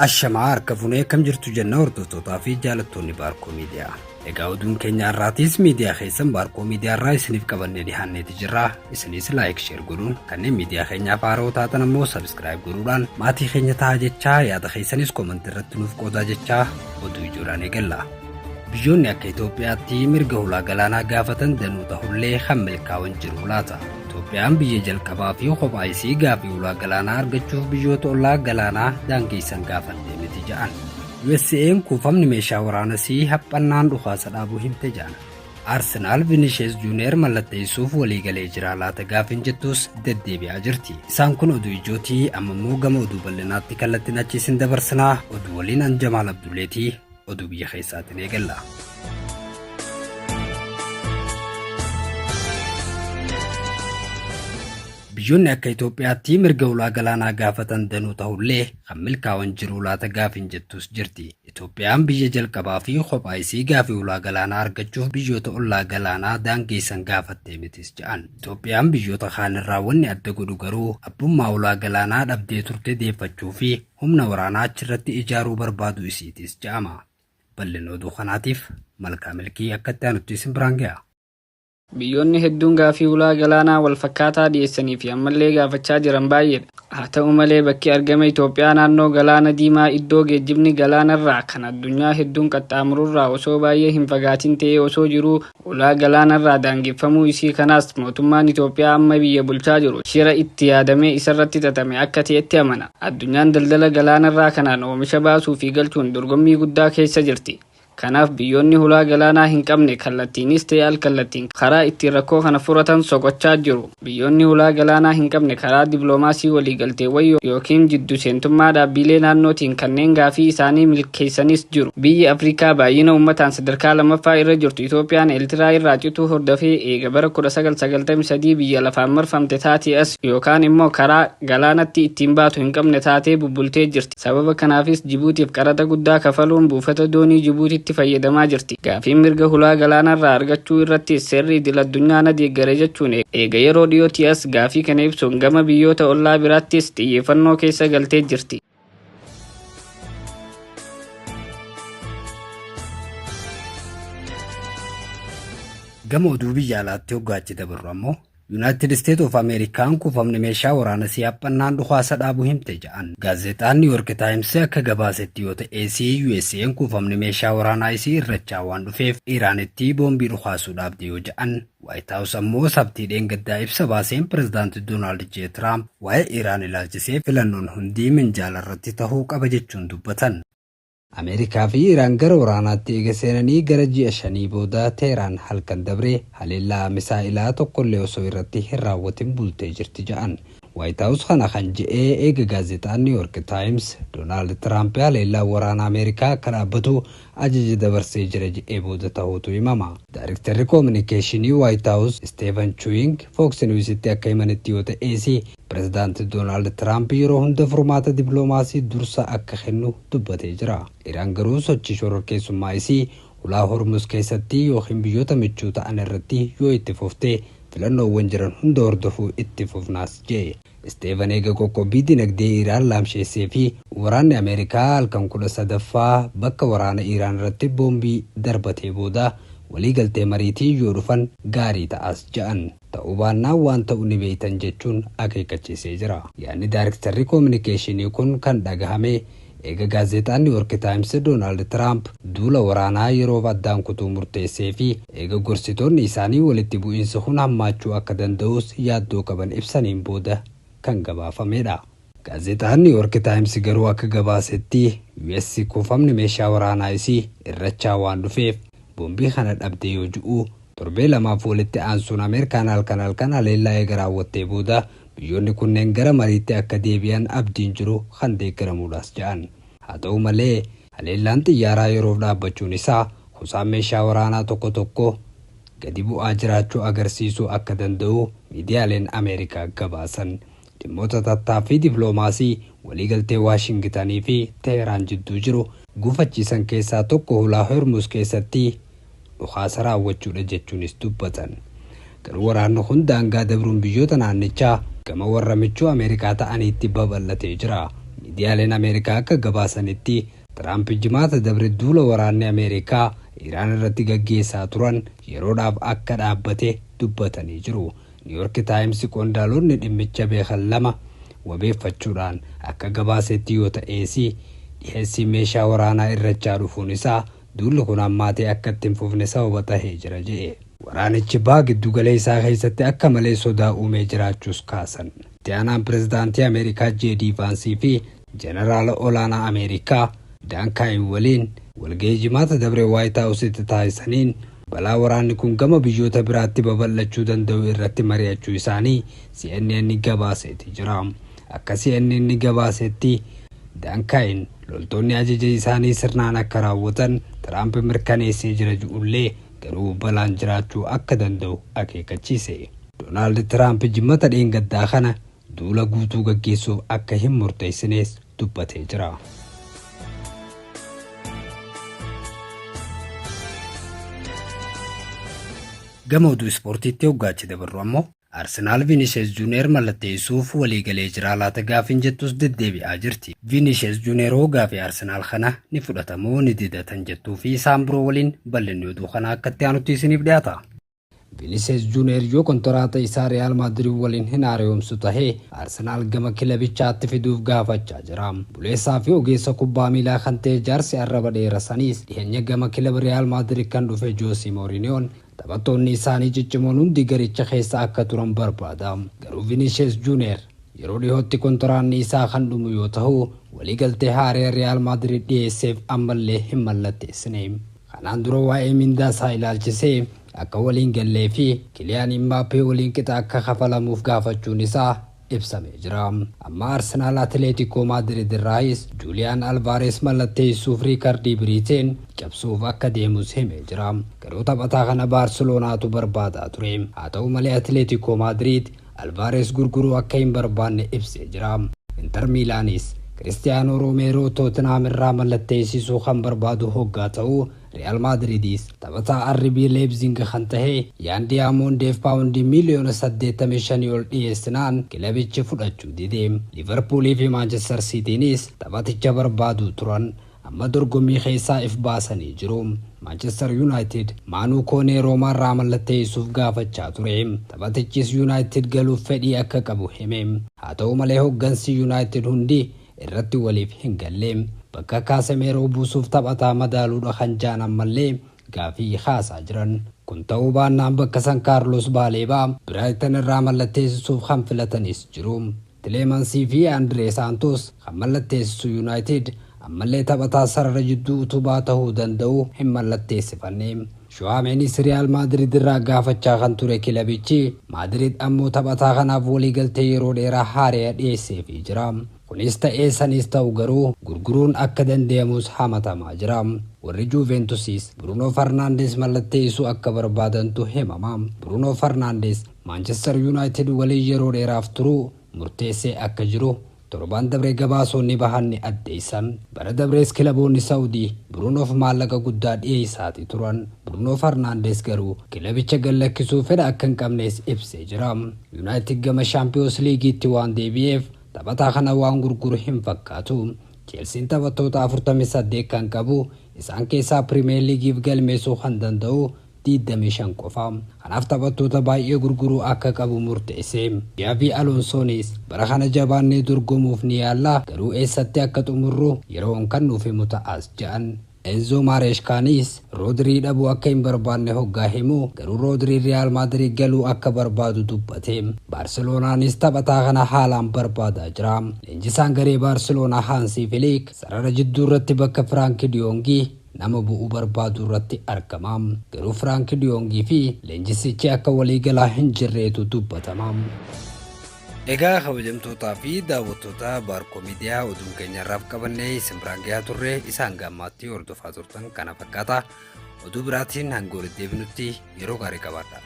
Ashamaar kafunee kam jirtu jenna hordoftoota fi jaalattoonni Baarkoo Miidiyaa. Egaa oduun keenya irraatis miidiyaa keessan Baarkoo Miidiyaa irraa isiniif qabannee dhiyaanneeti jirra. Isinis laayik sheer godhuun kanneen miidiyaa keenyaaf haaraa taatan ammoo sabskiraayib godhuudhaan maatii keenya ta'aa jechaa yaada keessanis koomentii irratti nuuf qoodaa jechaa oduu ijoodhaan eegalla. Biyyoonni akka Itoophiyaatti mirga hulaa galaanaa gaafatan danuu ta'ullee kan milkaa'an jiru laata. Itoophiyaan biyya jalqabaa fi kophaa isii gaafii hulaa galaanaa argachuuf biyyoota ollaa galaanaa daangeessan gaafattee miti jedhan. USA'n kuufamni meeshaa waraanasii haphannaan dhukaasa dhaabuu himte jedhan. Arsenaal Vinicius Junior mallatteessuuf waliigalee jira laata gaafin jettus deddeebi'aa jirti. Isaan kun oduu ijootii amma immoo gama oduu bal'inaatti kallattiin achiisin dabarsinaa oduu waliin an Jamaal Abdulleetii oduu biyya keessaatiin eegalla. Biyyoonni akka Itoophiyaatti mirga hulaa galaanaa gaafatan danuu ta'ullee kan milkaa'an jiru laata gaafin jettus jirti. Itoophiyaan biyya jalqabaa fi kophaa isii gaafii hulaa galaanaa argachuuf biyyoota ollaa galaanaa daangeessan gaafattee mitis jedhan. Itoophiyaan biyyoota kaanirraa wanni adda godhu garuu abbummaa hulaa galaanaa dhabdee turte deeffachuu fi humna waraanaa achirratti ijaaruu barbaadu isiitis jedhama. Bal'ina oduu kanaatiif Malkaa Milkii akkatti aanutti isin biraan ga'a. Biyyoonni hedduun gaafii hulaa galaanaa wal fakkaataa dhiyeessanii fi ammallee gaafachaa jiran baay'eedha. Haa ta'u malee bakki argama Itoophiyaa naannoo galaana diimaa iddoo geejjibni galaanarraa kan addunyaa hedduun qaxxaamururraa osoo baay'ee hin fagaatin ta'ee osoo jiruu hulaa galaanarraa daangeffamuu isii kanaas mootummaan Itoophiyaa amma biyya bulchaa jiru shira itti yaadamee isarratti xaxame akka ta'etti amana. Addunyaan daldala galaanarraa kanaan oomisha baasuu fi galchuun dorgommii guddaa keessa jirti. Kanaaf biyyoonni hulaa galaanaa hin qabne kallattiinis ta'e alkallattiin karaa ittiin rakkoo kana furatan soqochaa jiru. Biyyoonni hulaa galaanaa hin qabne karaa dippiloomaasii waliigalteewwan yookiin jiddu seentummaa dhaabbilee naannootiin kanneen gaafii isaanii milkeessanis jiru. Biyyi Afrikaa baay'ina uummataan sadarkaa lammaffaa irra jirtu Itoophiyaan Eertiraa irraa cituu hordofee eega bara 1993 biyya lafaan marfamte taatee as yookaan immoo karaa galaanatti ittiin baatu hin qabne taatee bubbultee jirti. Sababa kanaafis Jibuutiif qaraxa guddaa kafaluun buufata doonii Jibuutitti fayyadamaa jirti. Gaafiin mirga hulaa galaanarraa argachuu irratti seerri idil addunyaa na deeggare jechuun eega yeroo dhiyootti as gaafii kana ibsuun gama biyyoota ollaa biraattis xiyyeeffannoo keessa galtee jirti. Gama oduu biyya alaatti hoggaachi dabarru ammoo United States of America kuufamni meeshaa waraanasii haphannaan dhukaasa dhaabuu himte jedhan. Gaazexaan New York Times akka gabaasetti yoo ta'e USA'n kuufamni meeshaa waraanaa isii irrachaa waan dhufeef Iraanitti boombii dhukaasuu dhaabde yoo jedhan. White House ammoo sabtiidheen gaddaa ibsa baaseen pirezidaantii Donald J. Trump waa'ee Iraan ilaalchisee filannoon hundi minjaala irratti ta'uu qaba jechuun dubbatan. Ameerikaa fi Iraan gara waraanaatti eega seenanii gara ji'a 5 booda Teheraan halkan dabree haleellaa misaa'ilaa tokkollee osoo irratti hin raawwatin bultee jirti jedhan. White House kana kan je'ee eega gaazexaan New York Times Donald Trump haleellaa waraana Ameerikaa akka dhaabbatu ajaja dabarsee jira je'ee booda ta'uutu himama. Daarektarri koominikeeshinii White House Stephen Chewing Fox Newsitti akka himanitti yoo ta'e Pirezidaantii Donald Trump yeroo hunda furmaata dippiloomaasii dursa akka kennu dubbatee jira. Iraan garuu sochii shororkeessummaa isii hulaa Hormuz keessatti yookiin biyyoota michuu ta'an irratti yoo itti fuftee filannoowwan jiran hunda hordofuu itti fufnaas jedhe. Stephen eega qoqqobbii dinagdee Iraan laamsheessee fi waraanni Ameerikaa halkan 13ffaa bakka waraana Iraan irratti boombii darbatee booda waliigaltee mariitii yoo dhufan gaarii ta'as jedhan. Ta'uu baannaan waan ta'u ni beektan jechuun akeekkachiisee jira. Yaadni daarektarri koominikeeshinii kun kan dhagahame eega gaazexaan New York Times Donald Trump duula waraanaa yeroo addaan kutuu murteessee fi eega gorsitoonni isaanii walitti bu'iinsa kun hammaachuu akka danda'us yaaddoo qaban ibsaniin booda kan gabaafamedha. Gaazexaan New York Times garuu akka gabaasetti US kuufamni meeshaa waraanaa isii irrachaa waan dhufeef boombii kana dhabdee yoo ji'u torbee lamaaf walitti aansuun Ameerikaan halkan haleellaa eega raawwattee booda biyyoonni kunneen gara mariitti akka deebi'an abdiin jiru kan deeggaramuudhaas jedhan. Haa ta'u malee haleellaan xiyyaaraa yeroof dhaabbachuun isaa kuusaan meeshaa waraanaa tokko gadi bu'aa jiraachuu agarsiisuu akka danda'u miidiyaaleen Ameerikaa gabaasan. Dhimmoota tattaaffii dippiloomaasii waliigaltee Waashingitanii fi Teheraan jidduu jiru gufachiisan keessaa tokko hulaa Hormuz keessatti dhukaasa raawwachuudha jechuunis dubbatan. Garuu waraanni kun daangaa dabruun biyyoota naannichaa gama warra michuu Ameerikaa ta'aniitti babal'atee jira. Miidiyaaleen Ameerikaa akka gabaasanitti Tiraamp jimaata dabre duula waraanni Ameerikaa Iraan irratti gaggeessaa turan yeroodhaaf akka dhaabbate dubbatanii jiru. New York Times qondaalonni dhimmicha beekan lama wabeeffachuudhaan akka gabaasetti yoo ta'es dhiheessii meeshaa waraanaa irrachaa dhufuun isaa duulli kun hammaatee akka itti hin fufne sababa tahee jira jedhe. Waraanichi baa giddu galeessaa keessatti akka malee sodaa uumee jiraachuus kaasan. Itti aanaan pirezidaantii Ameerikaa J.D. Vance fi jeneraala olaanaa Ameerikaa Dan Cain waliin walgahii jimaata dabre White House taasisaniin balaa waraanni kun gama biyyoota biraatti babal'achuu danda'u irratti mari'achuu isaanii CNN gabaaseeti jira. Akka CNN gabaasetti Dan Cain loltoonni ajaja isaanii sirnaan akka raawwatan Tiraamp mirkaneessee jira jedhullee garuu balaan jiraachuu akka danda'u akeekachiise. Doonaald Tiraamp jimaata dheengaddaa kana duula guutuu gaggeessuuf akka hin murteessinees dubbatee jira. Gama oduu ispoortiitti hoggaachii dabarru ammoo Arsenaal Vinicius Junior mallatteessuuf waliigalee jira laata gaafiin jettus deddeebi'aa jirti. Vinicius Junior gaafii Arsenaal kana ni fudhatamoo ni didatan jettuu fi isaan biroo waliin bal'inni oduu kana akka itti aanutti isiniif dhiyaata. Vinicius Junior yoo kontiraata isaa Real Madrid waliin hin haaromsu tahee Arsenaal gama kilabichaatti fiduuf gaafachaa jira. Buleessaa fi ogeessa kubbaa miilaa kan ta'e jaarsi arraba dheerasaniis dhiyeenya gama kilaba Real Madrid kan dhufe Jose Mourinhoon taphattoonni isaanii ciccimoon hundi garicha keessa akka turan barbaada. Garuu Vinicius Junior yeroo dhiyootti kontiraanni isaa kan dhumu yoo ta'u waliigaltee haaraa Real Madrid dhiyeesseef ammallee hin mallatteessine. Kanaan dura waa'ee mindaa isaa ilaalchisee akka waliin gallee fi Kylian Mbappé waliin qixa akka kafalamuuf gaafachuun isaa ibsamee jira. Amma Arsenaal Atletico Madrid irraayis Julian Alvarez mallatteessuuf Ricardi Briteen cabsuuf akka deemus himee jira. Garuu taphataa kana Barcelonaatu barbaadaa ture. Haa ta'u malee Atletico Madrid Alvarez gurguruu akka hin barbaanne ibsee jira. Inter Milaanis Cristiano Romero Tottenham irraa mallatteessisuu kan barbaadu hoggaa ta'uu Real Madridis taphataa RB Leipzig kan ta'e Yan Diamondeef paawundii miliyoona 85 ol dhiyeessinaan kilabichi fudhachuu dide. Liverpool fi Manchester Citynis taphaticha barbaadu turan amma dorgommii keessaa if baasanii jiru. Manchester United Manu Kone Roma irraa mallatteessuuf gaafachaa ture. Taphatichis United galuuf fedhii akka qabu hime. Haa ta'u malee hoggansi United hundi irratti waliif hin galle. Bakka Casemiro buusuuf taphataa madaaluudha kan jaanan mallee gaafii haasaa jiran. Kun ta'uu baannaan bakka San Carlos Baleba Brighton irraa mallatteessuuf kan filatanis jiru. Tielemans fi Andre Santos kan mallatteessu United ammallee taphataa sarara jidduu utubaa ta'uu danda'u hin mallatteessifanne. Tchouaménis Real Madrid irraa gaafachaa kan ture kilabichi Madrid ammoo taphataa kanaaf waliigaltee yeroo dheeraa haaraa dhiyeesseefii jira. Kunis ta'ee sanis ta'u garuu gurguruun akka danda'amus hamatamaa jira. Warri Juventusis Bruno Fernandes mallatteessuu akka barbaadantu himama. Bruno Fernandes Manchester United waliin yeroo dheeraaf turuu murteessee akka jiru torban dabre gabaasonni bahanni addeessan. Bara dabrees kilaboonni Saudi Brunoof maallaqa guddaa dhiyeessaati turan. Bruno Fernandes garuu kilabicha gallakkisuu fedha akka hin qabnes ibsee jira. United gama Champions League'itti waan deebi'eef taphataa kana waan gurguru hin fakkaatu. Chelsea taphattoota 48 kan qabu isaan keessaa Premier League'if galmeessuu kan danda'u 25 qofa. Kanaaf taphattoota baay'ee gurguruu akka qabu murteesse. Xavi Alonsonis bara kana jabaannee dorgomuuf ni yaalla garuu eessatti akka xumurru yeroon kan nuuf himu ta'as jedhan. Enzo Marescanis Rodri dhabuu akka hin barbaanne hoggaa himu garuu Rodri Real Madrid galuu akka barbaadu dubbate. Barcelonaanis taphataa kana haalaan barbaadaa jira. Leenjisaan garee Barcelonaa Hansi Flick sarara jidduu irratti bakka Frank de Jong nama bu'uu barbaadu irratti argama. Garuu Frank de Jong fi leenjisichi akka waliigalaa hin jirreetu dubbatama. Egaa kabajamtootaa fi daawwattoota Baarkoo Miidiyaa oduun keenyarraaf qabannee isin biraan gahaa turre isaan gammaatti hordofaa turtan kana fakkaata. Oduu biraatiin hanga walitti deebinutti yeroo gaarii qabaadhaa.